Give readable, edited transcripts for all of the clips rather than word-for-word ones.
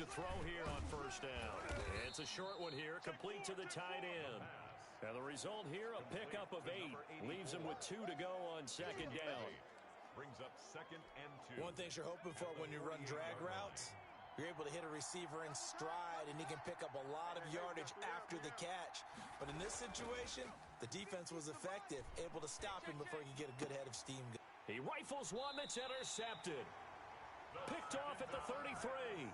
to throw here on first down. It's a short one here, complete to the tight end. And the result here, a pickup of 8. Leaves him with 2 to go on second down. Brings up 2nd and 2. One thing you're hoping for when you run drag routes, you're able to hit a receiver in stride, and he can pick up a lot of yardage after the catch. But in this situation, the defense was effective, able to stop him before he could get a good head of steam. He rifles one that's intercepted. Picked off at the 33.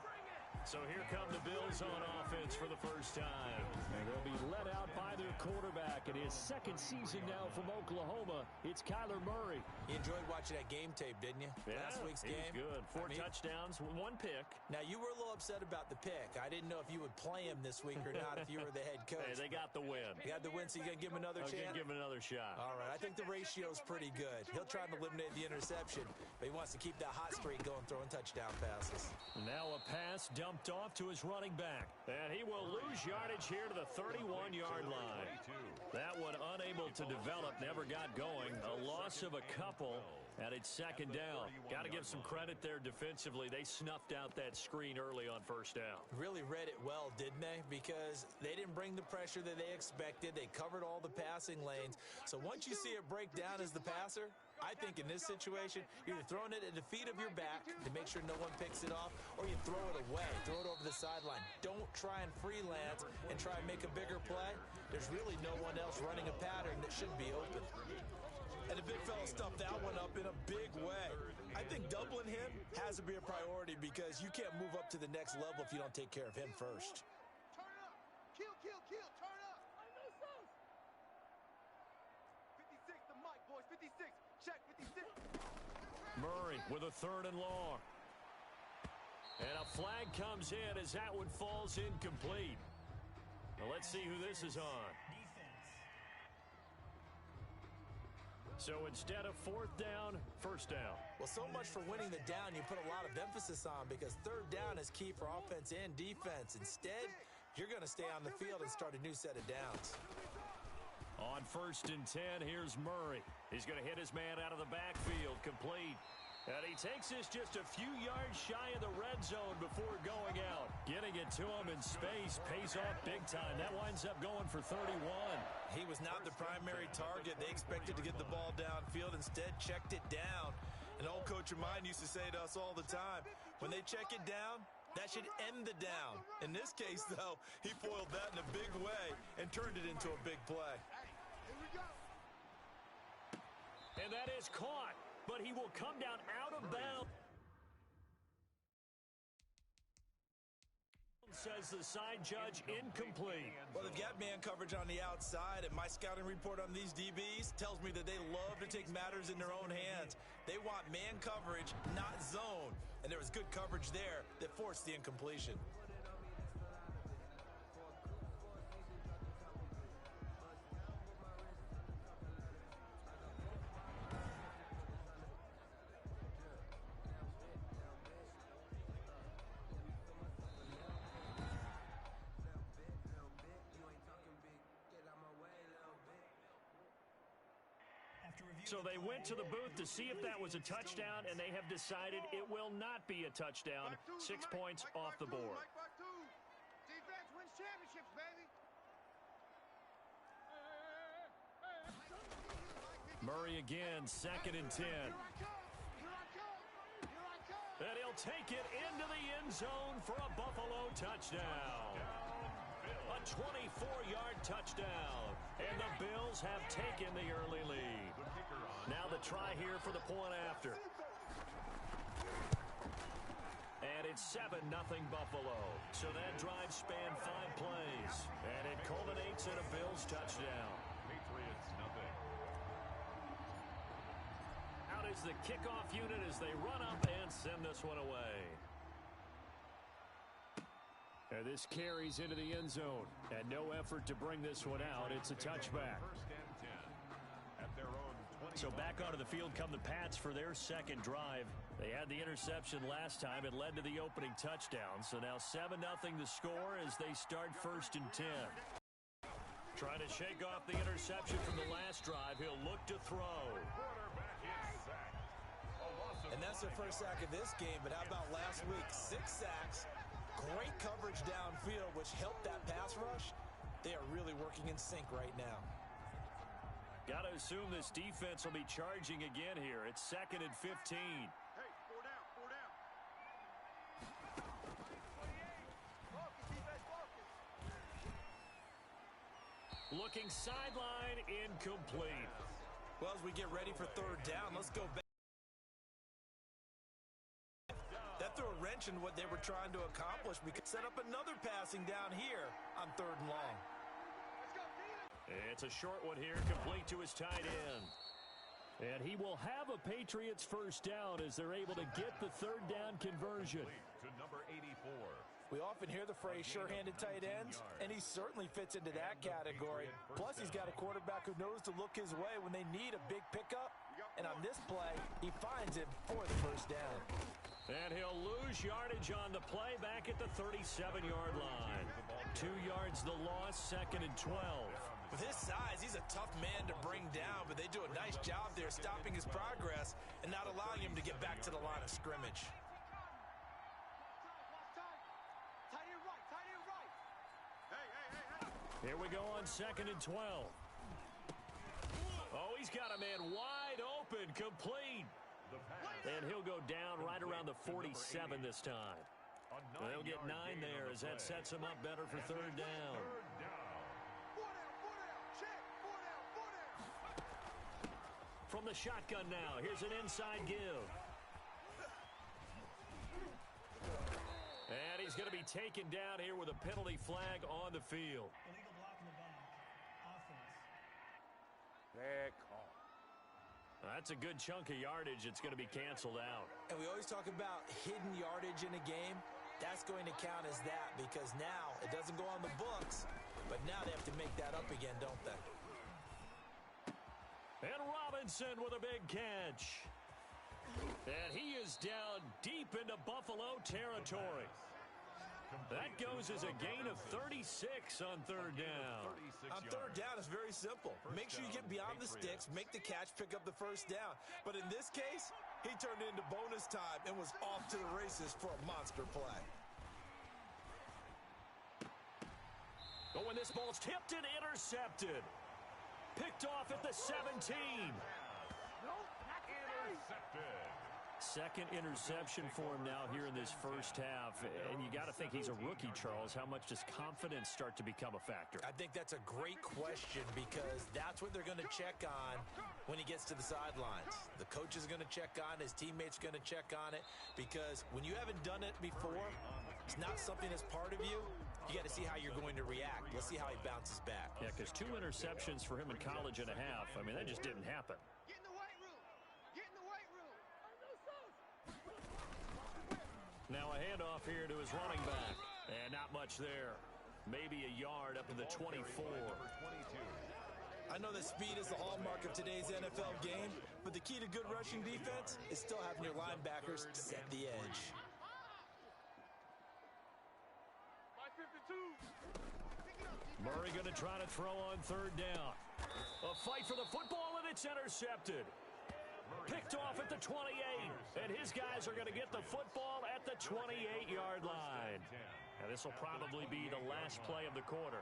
So here come the Bills on offense for the first time. And they'll be let out by their quarterback in his second season now from Oklahoma. It's Kyler Murray. You enjoyed watching that game tape, didn't you? Yeah, Last week's game. He was good. 4 touchdowns, 1 pick. Now, you were a little upset about the pick. I didn't know if you would play him this week or not if you were the head coach. Hey, they got the win. You got the win, so you're going to give him another chance? I'm going to give him another shot. All right, I think the ratio's pretty good. He'll try to eliminate the interception, but he wants to keep that hot streak going, throwing touchdown passes. Now a pass dumped off to his running back. And he will lose yardage here to the 31-yard line. That one unable to develop, never got going. A loss of a couple, and it's second down. Got to give some credit there defensively. They snuffed out that screen early on first down. Really read it well, didn't they? Because they didn't bring the pressure that they expected. They covered all the passing lanes. So once you see it break down as the passer, I think in this situation, you're either throwing it at the feet of your back to make sure no one picks it off, or you throw it away, throw it over the sideline. Don't try and freelance and try and make a bigger play. There's really no one else running a pattern that should be open. And the big fella stuffed that one up in a big way. I think doubling him has to be a priority because you can't move up to the next level if you don't take care of him first. Turn it up. Kill, turn up. 56, the mic, boys. 56. Check, 56. Murray with a 3rd and long. And a flag comes in as that one falls incomplete. Well, let's see who this is on. So instead of 4th down, first down. Well, so much for winning the down you put a lot of emphasis on because 3rd down is key for offense and defense. Instead, you're going to stay on the field and start a new set of downs. On 1st and 10, here's Murray. He's going to hit his man out of the backfield, complete. And he takes this just a few yards shy of the red zone before going out. Getting it to him in space pays off big time. That winds up going for 31. He was not the primary target. They expected to get the ball downfield. Instead, checked it down. An old coach of mine used to say to us all the time, when they check it down, that should end the down. In this case, though, he foiled that in a big way and turned it into a big play. Here we go. And that is caught, but he will come down out of bounds. Says the side judge incomplete. Well, they've got man coverage on the outside, and my scouting report on these DBs tells me that they love to take matters in their own hands. They want man coverage, not zone. And there was good coverage there that forced the incompletion. So they went to the booth to see if that was a touchdown, and they have decided it will not be a touchdown. 6 points off the board. Defense wins championships, baby. Murray again, 2nd and 10. And he'll take it into the end zone for a Buffalo touchdown. A 24-yard touchdown. And the Bills have taken the early lead. Now the try here for the point after. And it's 7-0 Buffalo. So that drive spanned 5 plays. And it culminates in a Bills touchdown. Patriots nothing. Out is the kickoff unit as they run up and send this one away. And this carries into the end zone. And no effort to bring this one out. It's a touchback. 1st and 10 at their own 20. So back onto the field come the Pats for their second drive. They had the interception last time. It led to the opening touchdown. So now 7-0 the score as they start 1st and 10. Trying to shake off the interception from the last drive. He'll look to throw. Quarterback is sacked. And that's their first sack of this game, but how about last week? 6 sacks. Great coverage downfield, which helped that pass rush. They are really working in sync right now. Got to assume this defense will be charging again here. It's 2nd and 15. Hey, 4 down, 4 down. Focus, defense, focus. Looking sideline, incomplete. Well, as we get ready for 3rd down, let's go back. That threw a wrench in what they were trying to accomplish. We could set up another passing down here on 3rd and long. It's a short one here, complete to his tight end. And he will have a Patriots first down as they're able to get the 3rd down conversion. To number 84. We often hear the phrase sure-handed tight ends, and he certainly fits into that category. Plus, he's got a quarterback who knows to look his way when they need a big pickup. And on this play, he finds him for the first down. And he'll lose yardage on the play back at the 37-yard line. 2 yards the loss, 2nd and 12. With his size, he's a tough man to bring down, but they do a nice job there stopping his progress and not allowing him to get back to the line of scrimmage. Tight end right, tight end right. Hey. Here we go on 2nd and 12. Oh, he's got a man wide open, complete. And he'll go down right around the 47 this time. They'll get 9 there as that sets him up better for 3rd down. 4 down, check, 4 down. From the shotgun now, here's an inside give. And he's going to be taken down here with a penalty flag on the field. Illegal block in the back. Offense. Bad call. That's a good chunk of yardage. It's going to be canceled out. And we always talk about hidden yardage in a game. That's going to count as that because now it doesn't go on the books, but now they have to make that up again, don't they? And Robinson with a big catch. And he is down deep into Buffalo territory. That goes as a gain of 36 on 3rd down. On 3rd down, it's very simple. Make sure you get beyond the sticks, make the catch, pick up the first down. But in this case, he turned it into bonus time and was off to the races for a monster play. But when this ball's tipped and intercepted. Picked off at the 17. Intercepted. 2nd interception for him now here in this first half. And you got to think he's a rookie, Charles. How much does confidence start to become a factor? I think that's a great question because that's what they're going to check on when he gets to the sidelines. The coach is going to check on, his teammates are going to check on it because when you haven't done it before, it's not something that's part of you. You got to see how you're going to react. Let's see how he bounces back. Yeah, because 2 interceptions for him in college and a half. I mean, that just didn't happen. Get in the weight room. Get in the weight room. Now a handoff here to his running back. And not much there. Maybe a yard up to the 24. I know that speed is the hallmark of today's NFL game, but the key to good rushing defense is still having your linebackers set the edge. Murray going to try to throw on 3rd down. A fight for the football, and it's intercepted. Picked off at the 28. And his guys are going to get the football at the 28-yard line. Now, this will probably be the last play of the quarter.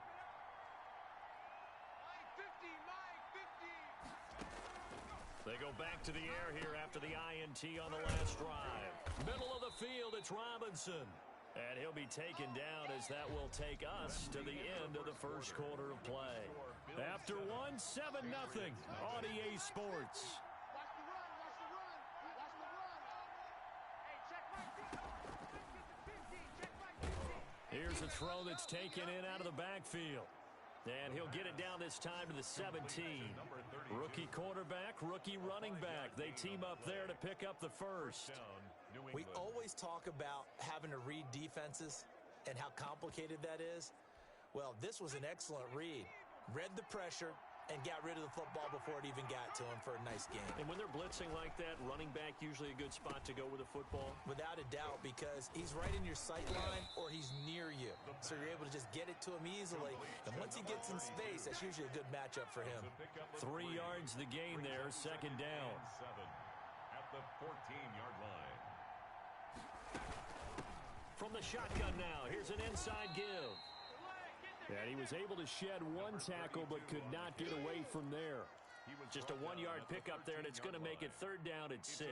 They go back to the air here after the INT on the last drive. Middle of the field, it's Robinson. And he'll be taken down as that will take us to the end of the first quarter of play. After 1, 7-0 on EA Sports. Watch the run, watch the run. Watch the run. Hey, check right 15. Check right 15. Here's a throw that's taken in out of the backfield. And he'll get it down this time to the 17. Rookie quarterback, rookie running back. They team up there to pick up the first. We always talk about having to read defenses and how complicated that is. Well, this was an excellent read. Read the pressure and got rid of the football before it even got to him for a nice game. And when they're blitzing like that, running back usually a good spot to go with the football? Without a doubt, because he's right in your sight line or he's near you. So you're able to just get it to him easily. And once he gets in space, that's usually a good matchup for him. 3 yards the gain there, 2nd down. 7 at the 14-yard line. from the shotgun now. Here's an inside give. And he was able to shed one tackle but could not get away from there. Just a 1-yard pickup there, and it's going to make it 3rd down at 6.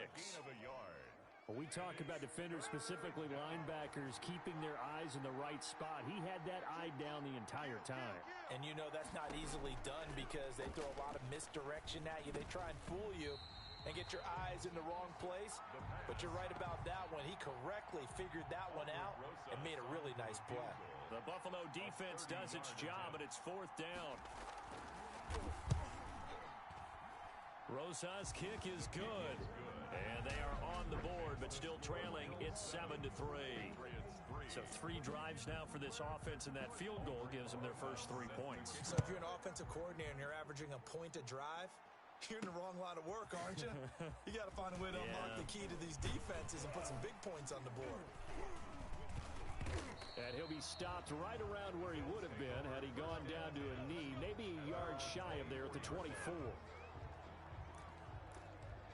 When we talk about defenders, specifically linebackers, keeping their eyes in the right spot, he had that eye down the entire time. And you know that's not easily done because they throw a lot of misdirection at you. They try and fool you and get your eyes in the wrong place. But you're right about that one. He correctly figured that one out and made a really nice play. The Buffalo defense does its job, and it's 4th down. Rosa's kick is good. And they are on the board, but still trailing. It's 7-3. So 3 drives now for this offense, and that field goal gives them their first 3 points. So if you're an offensive coordinator and you're averaging a point a drive, you're in the wrong line of work, aren't you? You got to find a way to unlock the key to these defenses and put some big points on the board. And he'll be stopped right around where he would have been had he gone down to a knee, maybe a yard shy of there at the 24.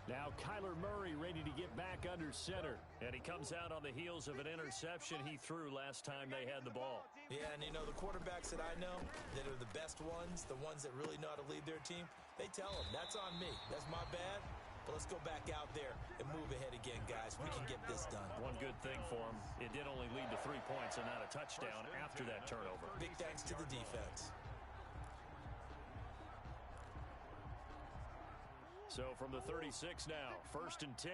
Now Kyler Murray ready to get back under center. And he comes out on the heels of an interception he threw last time they had the ball. Yeah, and you know, the quarterbacks that I know that are the best ones, the ones that really know how to lead their team, they tell them, that's on me. That's my bad. But let's go back out there and move ahead again, guys. We can get this done. One good thing for him, it did only lead to 3 points and not a touchdown after that turnover. Big thanks to the defense. So from the 36 now, 1st and 10.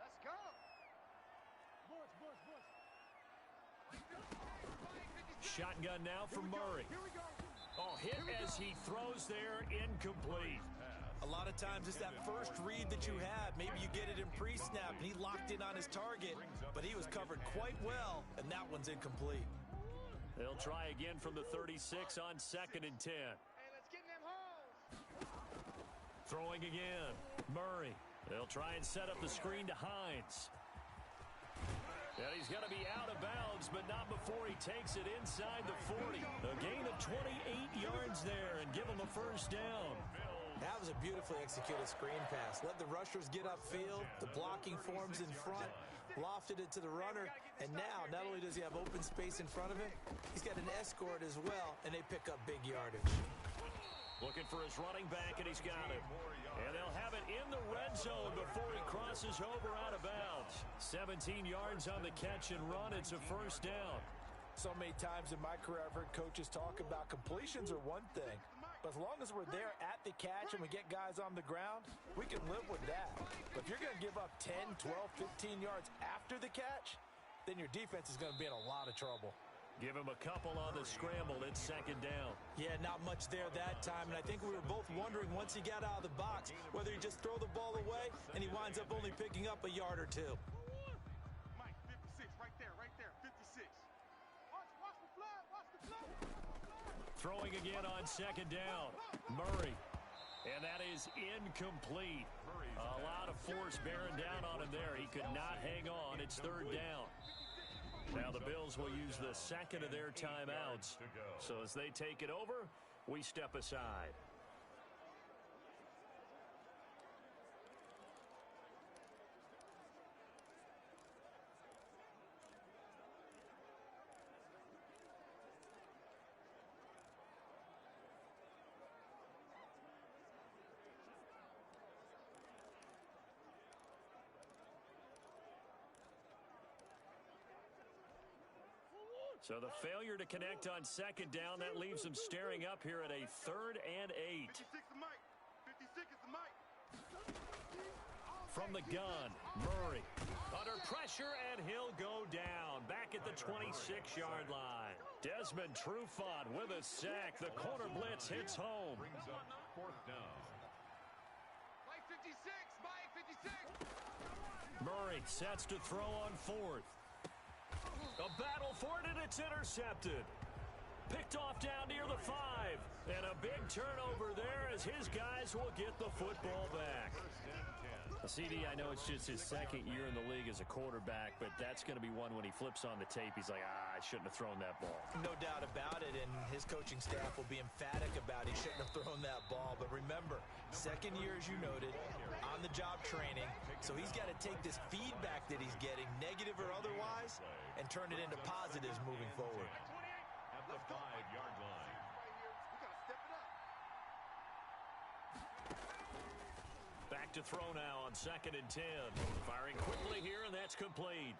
Let's go. Shotgun now for Murray. Oh, hit as he throws there, incomplete. A lot of times it's that first read that you have. Maybe you get it in pre-snap, and he locked in on his target, but he was covered quite well, and that one's incomplete. They'll try again from the 36 on 2nd and 10. Hey, let's get in them holes. Throwing again. Murray. They'll try and set up the screen to Hines. And he's going to be out of bounds, but not before he takes it inside the 40. A gain of 28 yards there and give him a 1st down. That was a beautifully executed screen pass. Let the rushers get upfield. The blocking forms in front. Lofted it to the runner. And now, not only does he have open space in front of him, he's got an escort as well, and they pick up big yardage. Looking for his running back, and he's got it. And they'll have it in the red zone before he crosses over out of bounds. 17 yards on the catch and run. It's a 1st down. So many times in my career, I've heard coaches talk about completions are one thing. But as long as we're there at the catch and we get guys on the ground, we can live with that. But if you're going to give up 10, 12, 15 yards after the catch, then your defense is going to be in a lot of trouble. Give him a couple on the scramble. It's 2nd down. Yeah, not much there that time. And I think we were both wondering once he got out of the box whether he just throw the ball away and he winds up only picking up a yard or 2. Mike, 56, right there, 56. Watch the flood, watch the flood. Throwing again on 2nd down. Murray. And that is incomplete. A lot of force bearing down on him there. He could not hang on. It's 3rd down. Now the Bills will use the 2nd of their timeouts. So as they take it over, we step aside. So the failure to connect on 2nd down, that leaves them staring up here at a 3rd and 8. 56 is Mike. 56 is Mike. From the gun, Murray. Under pressure, and he'll go down. Back at the 26-yard line. Desmond Trufant with a sack. The corner blitz hits home. Brings up 4th down. Mike 56, Mike 56. Murray sets to throw on 4th. A battle for it, and it's intercepted. Picked off down near the 5. And a big turnover there as his guys will get the football back. 1st and 10. CD, I know it's just his second year in the league as a quarterback, but that's going to be one when he flips on the tape, he's like, I shouldn't have thrown that ball. No doubt about it, and his coaching staff will be emphatic about he shouldn't have thrown that ball. But remember, second year, as you noted, on-the-job training, so he's got to take this feedback that he's getting, negative or otherwise, and turn it into positives moving forward. At the 5-yard line. Back to throw now on 2nd and 10. Firing quickly here, and that's complete.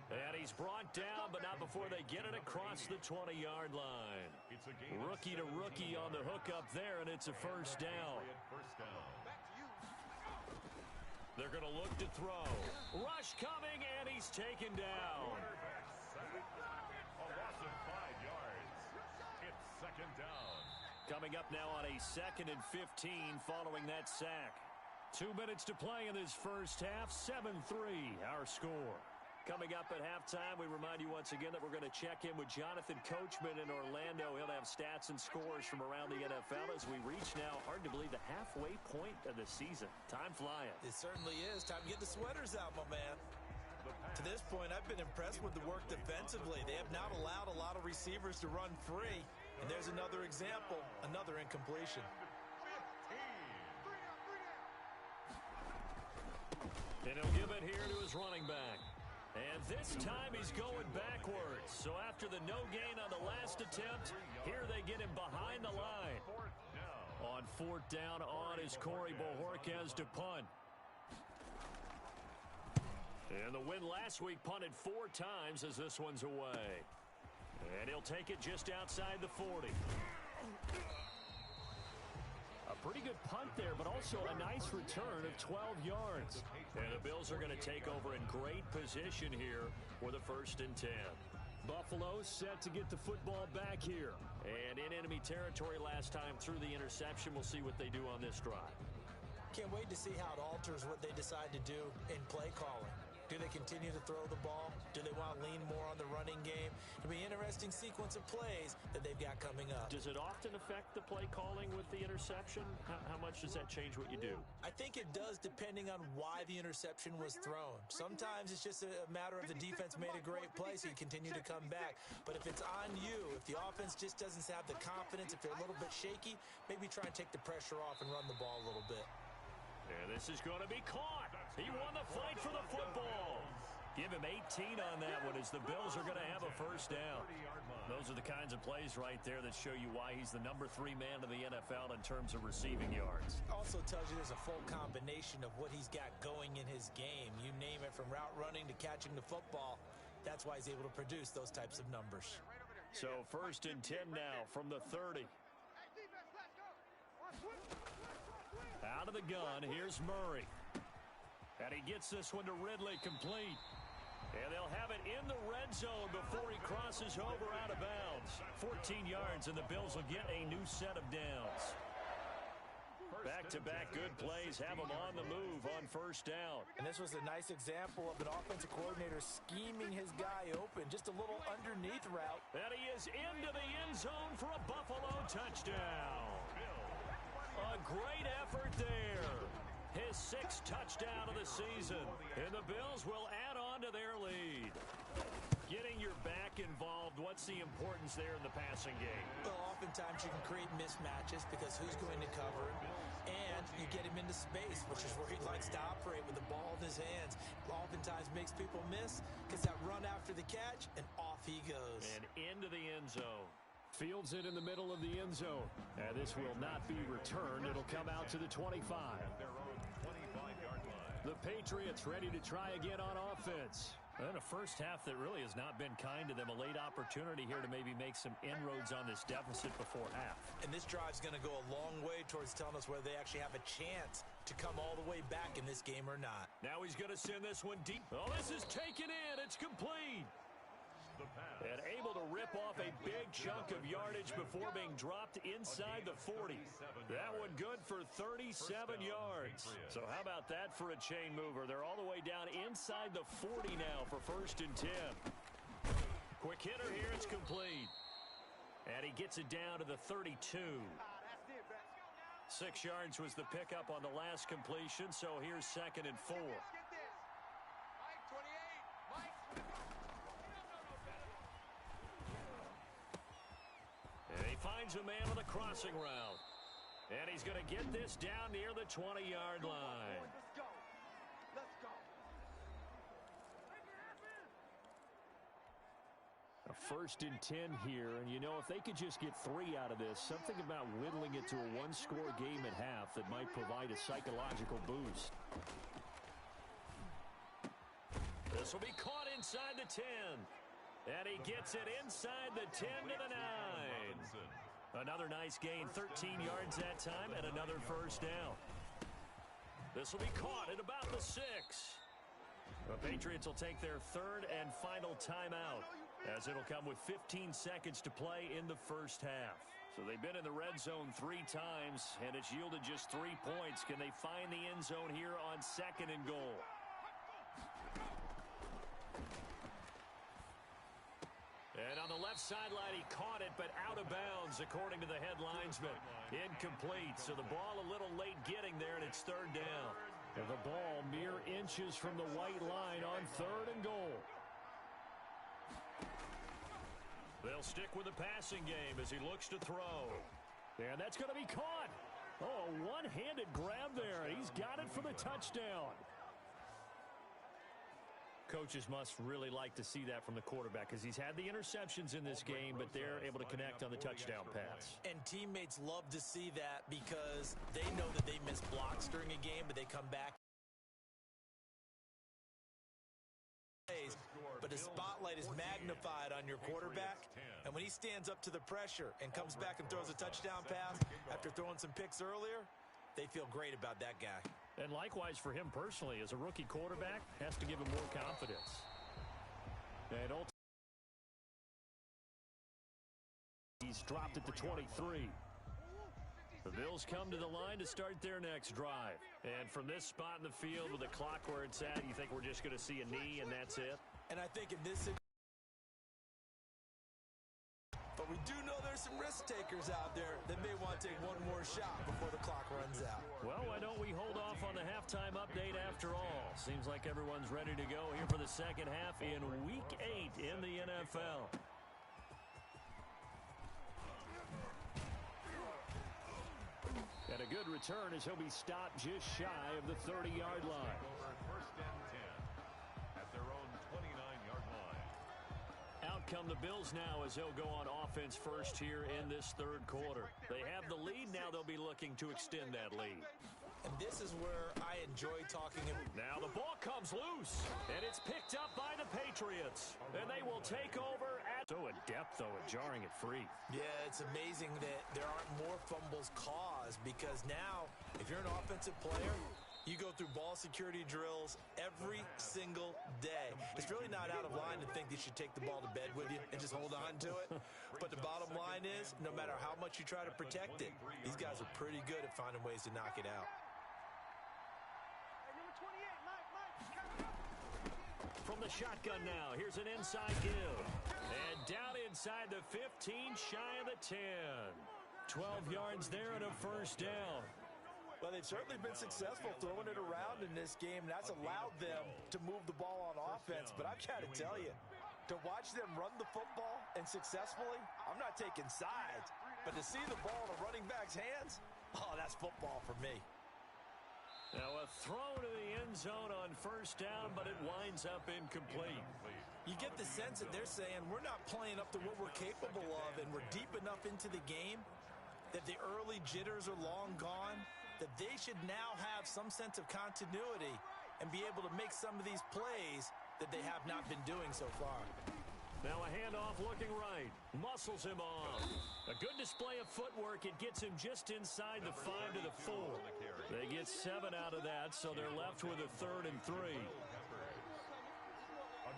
And he's brought down, but not before they get it across the 20-yard line. Rookie to rookie on the hook up there, and it's a first down. They're going to look to throw. Rush coming, and he's taken down. A loss of 5 yards. It's 2nd down. Coming up now on a 2nd and 15 following that sack. 2 minutes to play in this first half. 7-3 our score. Coming up at halftime, we remind you once again that we're going to check in with Jonathan Coachman in Orlando. He'll have stats and scores from around the NFL as we reach now, hard to believe, the halfway point of the season. Time flying. It certainly is. Time to get the sweaters out, my man. To this point, I've been impressed with the work defensively. They have not allowed a lot of receivers to run free. And there's another example, another incompletion. And he'll give it here to his running back. And this time he's going backwards. So after the no gain on the last attempt, here they get him behind the line. On 4th down on is Corey Bojorquez to punt. And the win last week punted 4 times as this one's away. And he'll take it just outside the 40. A pretty good punt there, but also a nice return of 12 yards. And the Bills are going to take over in great position here for the 1st and 10. Buffalo set to get the football back here. And in enemy territory last time through the interception. We'll see what they do on this drive. Can't wait to see how it alters what they decide to do in play calling. Do they continue to throw the ball? Do they want to lean more on the running game? It'll be an interesting sequence of plays that they've got coming up. Does it often affect the play calling with the interception? How much does that change what you do? I think it does depending on why the interception was thrown. Sometimes it's just a matter of the defense made a great play, so you continue to come back. But if it's on you, if the offense just doesn't have the confidence, if they're a little bit shaky, maybe try and take the pressure off and run the ball a little bit. And this is going to be caught. He won the fight for the football. Give him 18 on that one as the Bills are going to have a first down. Those are the kinds of plays right there that show you why he's the number 3 man of the NFL in terms of receiving yards. Also tells you there's a full combination of what he's got going in his game. You name it, from route running to catching the football. That's why he's able to produce those types of numbers. So 1st and 10 now from the 30. Out of the gun, here's Murray. And he gets this one to Ridley, complete. And they'll have it in the red zone before he crosses over out of bounds. 14 yards, and the Bills will get a new set of downs. Back-to-back good plays have him on the move on 1st down. And this was a nice example of an offensive coordinator scheming his guy open. Just a little underneath route. And he is into the end zone for a Buffalo touchdown. A great effort there. His 6th touchdown of the season. And the Bills will add on to their lead. Getting your back involved, what's the importance there in the passing game? Well, oftentimes you can create mismatches because who's going to cover him? And you get him into space, which is where he likes to operate with the ball in his hands. Oftentimes makes people miss, gets that run after the catch, and off he goes. And into the end zone. Fields it in the middle of the end zone. And this will not be returned. It'll come out to the 25. The Patriots ready to try again on offense. And a first half that really has not been kind to them. A late opportunity here to maybe make some inroads on this deficit before half. And this drive's going to go a long way towards telling us whether they actually have a chance to come all the way back in this game or not. Now he's going to send this one deep. Oh, this is taken in. It's complete. And able to rip off a big chunk of yardage before being dropped inside the 40. That one good for 37 yards. So how about that for a chain mover? They're all the way down inside the 40 now for 1st and 10. Quick hitter here, it's complete. And he gets it down to the 32. 6 yards was the pickup on the last completion, so here's 2nd and 4. Get this. Mike, 28. Mike. And he finds a man on the crossing route. And he's going to get this down near the 20-yard line. Let's go. Let's go. A 1st and 10 here, and you know, if they could just get 3 out of this, something about whittling it to a one-score game at half that might provide a psychological boost. This will be caught inside the 10. And he gets it inside the 10 to the 9. Another nice gain, 13 yards that time, and another 1st down. This will be caught at about the 6. The Patriots will take their 3rd and final timeout, as it'll come with 15 seconds to play in the 1st half. So they've been in the red zone 3 times, and it's yielded just 3 points. Can they find the end zone here on 2nd and goal? And on the left sideline, he caught it, but out of bounds, according to the head linesman. Incomplete, so the ball a little late getting there, and it's 3rd down. And the ball mere inches from the white line on 3rd and goal. They'll stick with the passing game as he looks to throw. And that's going to be caught. Oh, a one-handed grab there. He's got it for the touchdown. Coaches must really like to see that from the quarterback because he's had the interceptions in this game, but they're able to connect on the touchdown pass. And teammates love to see that because they know that they miss blocks during a game, but they come back. But the spotlight is magnified on your quarterback, and when he stands up to the pressure and comes back and throws a touchdown pass after throwing some picks earlier, they feel great about that guy. And likewise for him personally, as a rookie quarterback, has to give him more confidence. And he's dropped it to 23. The Bills come to the line to start their next drive. And from this spot in the field with the clock where it's at, you think we're just going to see a knee and that's it? And I think in this situation, but we do know there's some risk takers out there that may want to take one more shot before the clock runs out. Well, why don't we hold off on the halftime update after all? Seems like everyone's ready to go here for the second half in Week 8 in the NFL. And a good return as he'll be stopped just shy of the 30-yard line. First and 10 at their own 29-yard line. Out come the Bills now as they'll go on offense first here in this 3rd quarter. They have the lead. Now they'll be looking to extend that lead. And this is where I enjoy talking. Now the ball comes loose, and it's picked up by the Patriots. And they will take over at... So adept, though, at jarring it free. Yeah, it's amazing that there aren't more fumbles caused because now, if you're an offensive player, you go through ball security drills every single day. It's really not out of line to think that you should take the ball to bed with you and just hold on to it. But the bottom line is, no matter how much you try to protect it, these guys are pretty good at finding ways to knock it out. Hey, number 28, Mike, coming up. From the shotgun now, here's an inside give. And down inside the 15, shy of the 10. 12 yards there and a 1st down. Well, they've certainly been successful throwing it around in this game, and that's allowed them to move the ball on offense. But I've got to tell you, to watch them run the football and successfully, I'm not taking sides, but to see the ball in a running back's hands, oh, that's football for me. Now a throw to the end zone on 1st down, but it winds up incomplete. You get the sense that they're saying we're not playing up to what we're capable of, and we're deep enough into the game that the early jitters are long gone, that they should now have some sense of continuity and be able to make some of these plays that they have not been doing so far. Now a handoff looking right. Muscles him off. A good display of footwork. It gets him just inside the 5 to the 4. They get 7 out of that, so they're left with a 3rd and 3. A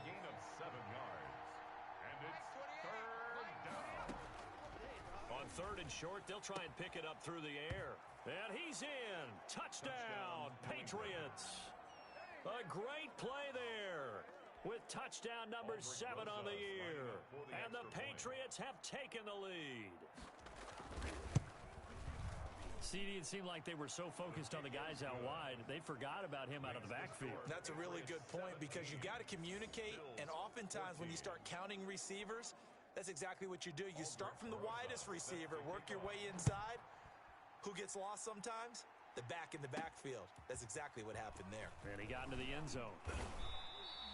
gain of 7 yards. And it's 3rd down. On 3rd and short, they'll try and pick it up through the air. And he's in. Touchdown, Patriots. A great play there with touchdown number 7 on the year. And the Patriots have taken the lead. CD, it seemed like they were so focused on the guys out wide, they forgot about him out of the backfield. That's a really good point because you've got to communicate, and oftentimes when you start counting receivers, that's exactly what you do. You start from the widest receiver, work your way inside. Who gets lost sometimes? The back in the backfield. That's exactly what happened there. And he got into the end zone.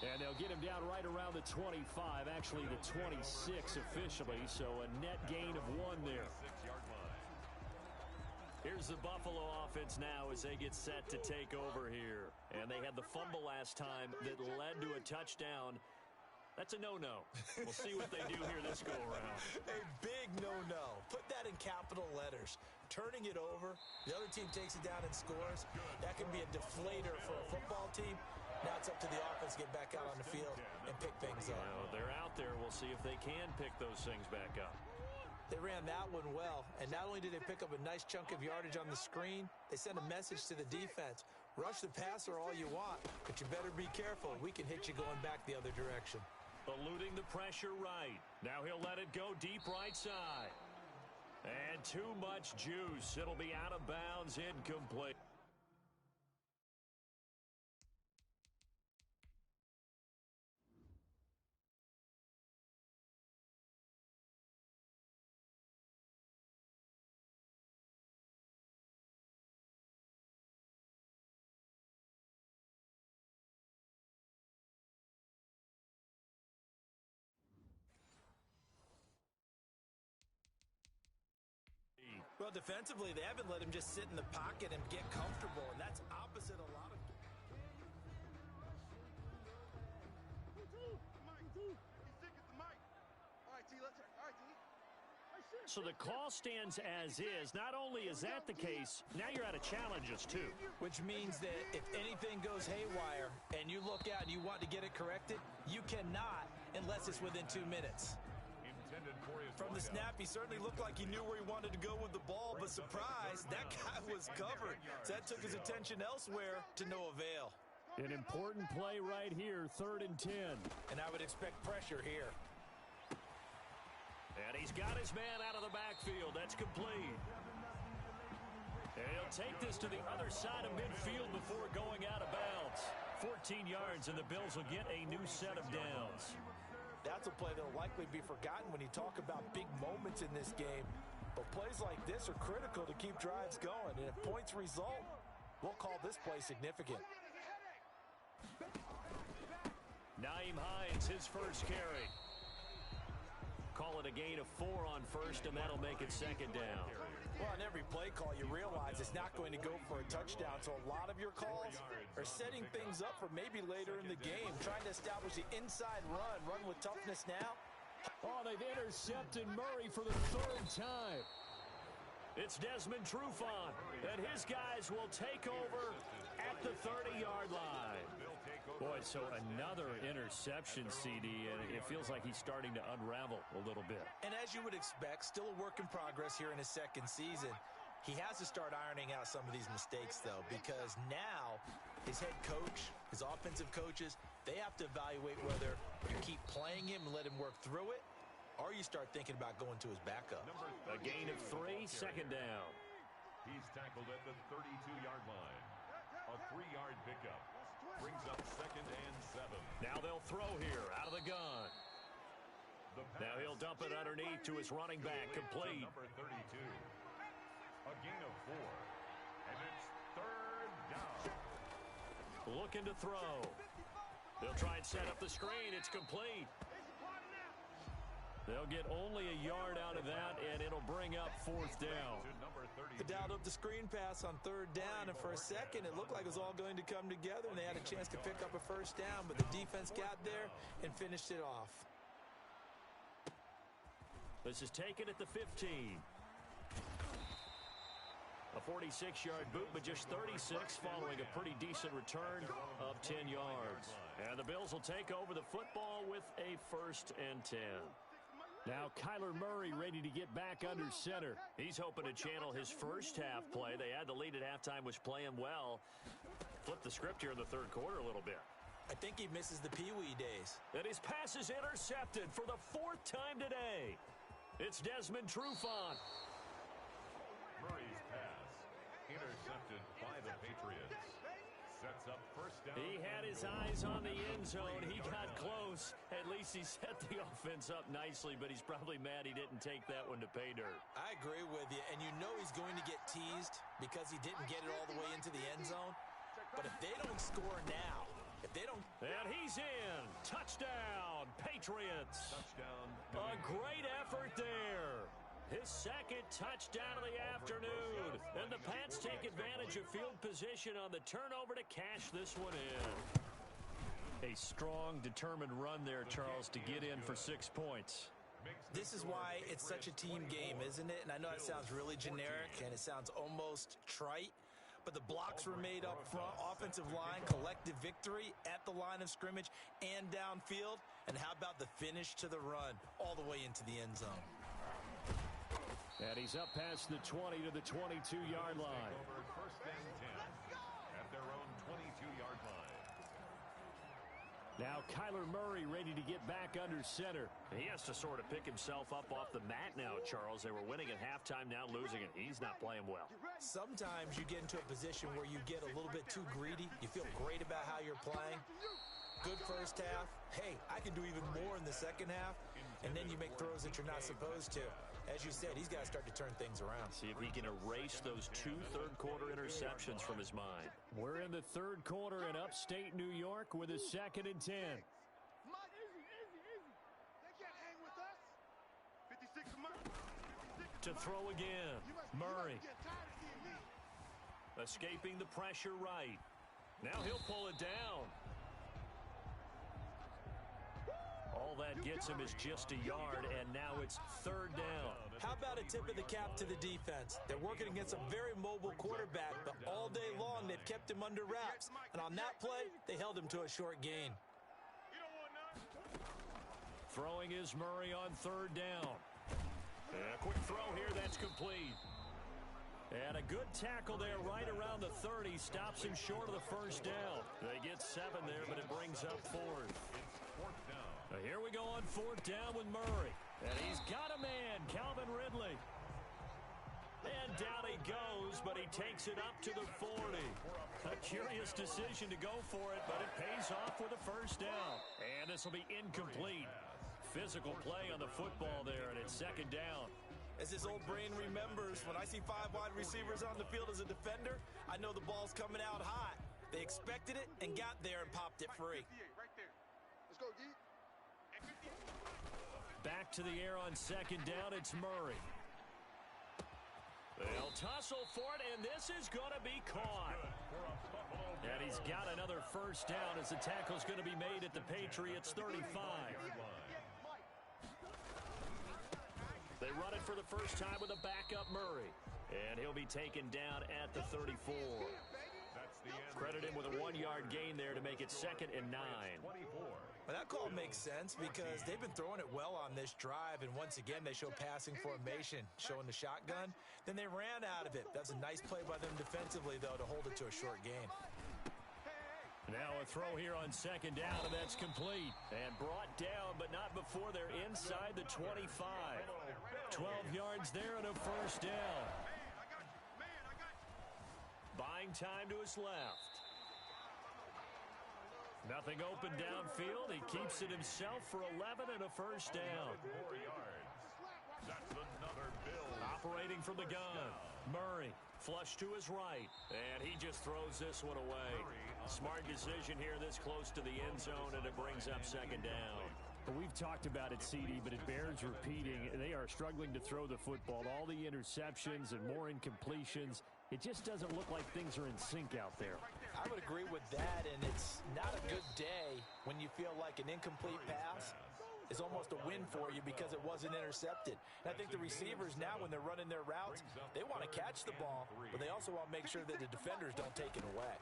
And they'll get him down right around the 25, actually the 26 officially, so a net gain of 1 there. Here's the Buffalo offense now as they get set to take over here. And they had the fumble last time that led to a touchdown. That's a no-no. We'll see what they do here this go-around. A big no-no. Put that in capital letters. Turning it over, the other team takes it down and scores. That can be a deflator for a football team. Now it's up to the offense to get back out on the field and pick things up. Well, they're out there. We'll see if they can pick those things back up. They ran that one well, and not only did they pick up a nice chunk of yardage on the screen, they sent a message to the defense. Rush the passer all you want, but you better be careful. We can hit you going back the other direction. Eluding the pressure right. Now he'll let it go deep right side. And too much juice. It'll be out of bounds, incomplete. Well, defensively, they haven't let him just sit in the pocket and get comfortable, and that's opposite a lot of... So the call stands as is. Not only is that the case, now you're out of challenges, too. Which means that if anything goes haywire and you look out and you want to get it corrected, you cannot unless it's within 2 minutes. From the snap, he certainly looked like he knew where he wanted to go with the ball, but surprise, that guy was covered. So that took his attention elsewhere to no avail. An important play right here, 3rd and 10. And I would expect pressure here. And he's got his man out of the backfield. That's complete. And he'll take this to the other side of midfield before going out of bounds. 14 yards, and the Bills will get a new set of downs. That's a play that will likely be forgotten when you talk about big moments in this game. But plays like this are critical to keep drives going. And if points result, we'll call this play significant. Naeem Hines, his first carry. Call it a gain of 4 on first, and that'll make it 2nd down. Well, on every play call, you realize it's not going to go for a touchdown. So a lot of your calls are setting things up for maybe later in the game, trying to establish the inside run with toughness now. Oh, they've intercepted Murray for the 3rd time. It's Desmond Trufant, and his guys will take over at the 30-yard line. Boy, so another interception, CD, and it feels like he's starting to unravel a little bit. And as you would expect, still a work in progress here in his 2nd season. He has to start ironing out some of these mistakes, though, because now his head coach, his offensive coaches, they have to evaluate whether you keep playing him and let him work through it, or you start thinking about going to his backup. A gain of 3, 2nd down. He's tackled at the 32-yard line. A 3-yard pickup. Brings up 2nd and 7. Now they'll throw here out of the gun. Now he'll dump it underneath to his running back, complete. Number 32. A gain of 4. And it's 3rd down. Looking to throw. They'll try and set up the screen. It's complete. They'll get only a yard out of that, and it'll bring up 4th down. They dialed up the screen pass on 3rd down, and for a second, it looked like it was all going to come together, and they had a chance to pick up a 1st down, but the defense got there and finished it off. This is taken at the 15. A 46-yard boot, but just 36 following a pretty decent return of 10 yards. And the Bills will take over the football with a 1st and 10. Now Kyler Murray ready to get back under center. He's hoping to channel his first half play. They had the lead at halftime, was playing well. Flip the script here in the 3rd quarter a little bit. I think he misses the Pee-wee days. And his pass is intercepted for the 4th time today. It's Desmond Trufant. Murray's pass attempted by the Patriots. Sets up first down. He had his eyes on the end zone. He got close. At least he set the offense up nicely, but he's probably mad he didn't take that one to pay dirt. I agree with you, and you know he's going to get teased because he didn't get it all the way into the end zone. But if they don't score now, if they don't... And he's in. Touchdown, Patriots. Touchdown. A great effort there. His second touchdown of the afternoon. And the Pats take advantage of field position on the turnover to cash this one in. A strong, determined run there, Charles, to get in for 6 points. This is why it's such a team game, isn't it? And I know it sounds really generic and it sounds almost trite, but the blocks were made up front, offensive line, collective victory at the line of scrimmage and downfield. And how about the finish to the run all the way into the end zone? And he's up past the 20 to the 22-yard line. Over first and 10 at their own 22-yard line. Now Kyler Murray ready to get back under center. He has to sort of pick himself up off the mat now, Charles. They were winning at halftime, now losing it. He's not playing well. Sometimes you get into a position where you get a little bit too greedy. You feel great about how you're playing. Good first half. Hey, I can do even more in the second half. And then you make throws that you're not supposed to. As you said, he's got to start to turn things around. See if he can erase those 2 third-quarter interceptions from his mind. We're in the third quarter in upstate New York with a 2nd and 10. Easy. They can't hang with us. 56 a month. To throw again. Murray Get tired of seeing me. escaping the pressure right. Now he'll pull it down. All that gets him is just a yard, and now it's 3rd down. How about a tip of the cap to the defense? They're working against a very mobile quarterback, but all day long they've kept him under wraps. And on that play, they held him to a short gain. Throwing is Murray on 3rd down. And a quick throw here, that's complete. And a good tackle there right around the 30 stops him short of the 1st down. They get 7 there, but it brings up 4th. Here we go on 4th down with Murray. And he's got a man, Calvin Ridley. And down he goes, but he takes it up to the 40. A curious decision to go for it, but it pays off with a 1st down. And this will be incomplete. Physical play on the football there, and it's 2nd down. As his old brain remembers, when I see 5 wide receivers on the field as a defender, I know the ball's coming out hot. They expected it and got there and popped it free. Right there. Let's go, G. Back to the air on 2nd down, it's Murray. They'll tussle for it, and this is going to be caught. And he's got another 1st down as the tackle's going to be made at the Patriots' 35. They run it for the first time with a backup Murray. And he'll be taken down at the 34. Credit him with a 1-yard gain there to make it 2nd and 9. Well, that call makes sense because they've been throwing it well on this drive, and once again they show passing formation, showing the shotgun. Then they ran out of it. That's a nice play by them defensively, though, to hold it to a short gain. Now a throw here on 2nd down, and that's complete. And brought down, but not before they're inside the 25. 12 yards there and a 1st down. Buying time to his left. Nothing open downfield. He keeps it himself for 11 and a 1st down. That's another build. Operating from the gun. Murray flush to his right. And he just throws this one away. Smart decision here this close to the end zone, and it brings up 2nd down. Well, we've talked about it, CD, but it bears repeating. They are struggling to throw the football. All the interceptions and more incompletions. It just doesn't look like things are in sync out there. I would agree with that, and it's not a good day when you feel like an incomplete pass is almost a win for you because it wasn't intercepted. And I think the receivers now, when they're running their routes, they want to catch the ball, but they also want to make sure that the defenders don't take it away.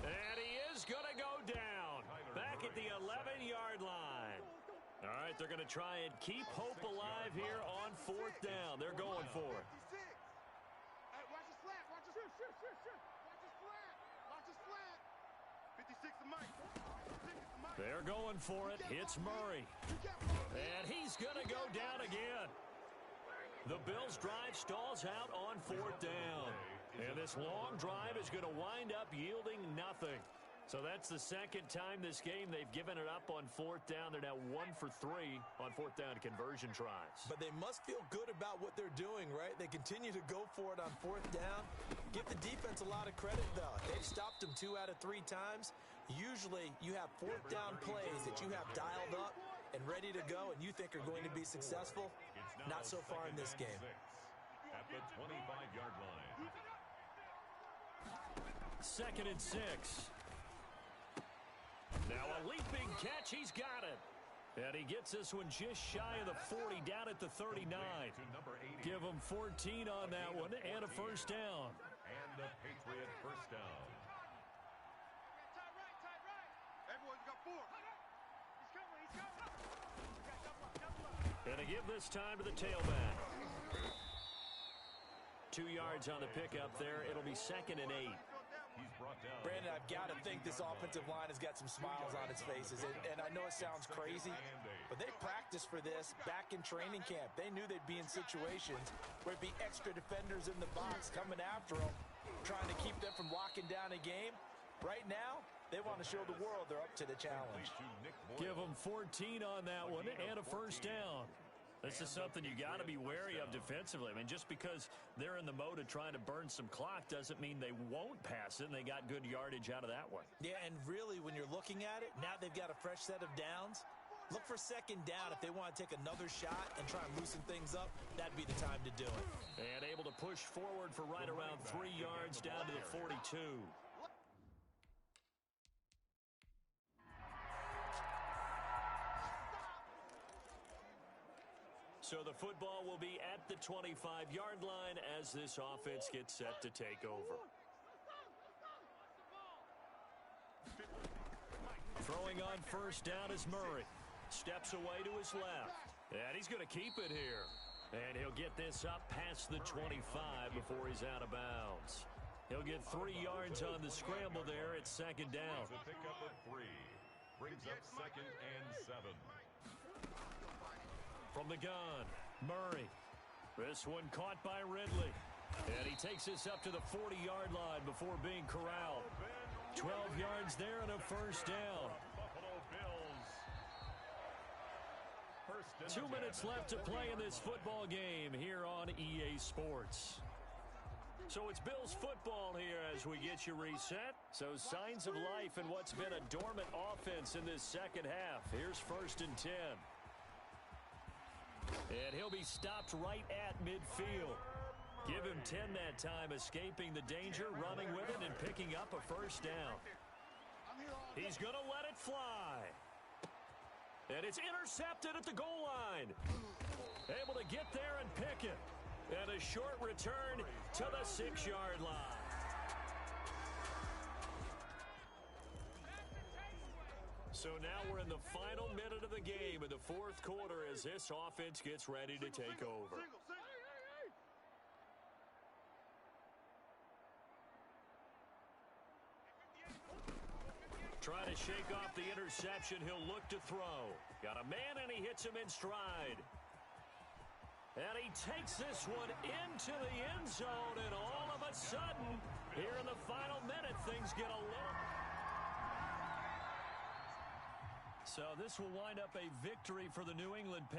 And he is going to go down. Back at the 11-yard line. All right, they're going to try and keep hope alive here on 4th down. They're going for it. Watch his flat. Watch his flat. Watch his flat. 56 a mic. They're going for it. It's Murray. And he's going to go down again. The Bills' drive stalls out on 4th down. And this long drive is going to wind up yielding nothing. So that's the second time this game they've given it up on 4th down. They're now 1 for 3 on 4th down conversion tries. But they must feel good about what they're doing, right? They continue to go for it on 4th down. Give the defense a lot of credit, though. They've stopped them 2 out of 3 times. Usually you have 4th down plays that you have dialed up and ready to go and you think are going to be successful. Not so far in this game. At the 25-yard line. 2nd and 6. Now a leaping catch. He's got it. And he gets this one just shy of the 40 down at the 39. Give him 14 on that one and a first down. And a Patriot first down. Tight right. Everyone's got 4. He's coming. Double up. And to give this time to the tailback. 2 yards on the pickup there. It'll be 2nd and 8. He's brought down. Brandon, I've got to think this offensive line has got some smiles on its faces. And I know it sounds crazy, but they practiced for this back in training camp. They knew they'd be in situations where it'd be extra defenders in the box coming after them, trying to keep them from locking down a game. Right now, they want to show the world they're up to the challenge. Give them 14 on that one and a first down. This is something you got to be wary of defensively. I mean, just because they're in the mode of trying to burn some clock doesn't mean they won't pass it, and they got good yardage out of that one. Yeah, and really, when you're looking at it, now they've got a fresh set of downs. Look for 2nd down. If they want to take another shot and try and loosen things up, that'd be the time to do it. And able to push forward for right around 3 yards down to the 42. So the football will be at the 25-yard line as this offense gets set to take over. Throwing on first down is Murray. Steps away to his left. And he's going to keep it here. And he'll get this up past the 25 before he's out of bounds. He'll get 3 yards on the scramble there at 2nd down. The pickup of 3. Brings up 2nd and 7. From the gun, Murray. This one caught by Ridley. And he takes this up to the 40-yard line before being corralled. 12 yards there and a first down. Buffalo Bills. 2 minutes left to play in this football game here on EA Sports. So it's Bills football here as we get you reset. So signs of life in what's been a dormant offense in this second half. Here's 1st and 10. And he'll be stopped right at midfield. Give him 10 that time, escaping the danger, running with it, and picking up a first down. He's going to let it fly. And it's intercepted at the goal line. Able to get there and pick it. And a short return to the 6-yard line. So now we're in the final minute of the game in the 4th quarter as this offense gets ready to take over. Trying to shake off the interception. He'll look to throw. Got a man, and he hits him in stride. And he takes this one into the end zone, and all of a sudden, here in the final minute, things get a little... So this will wind up a victory for the New England Patriots.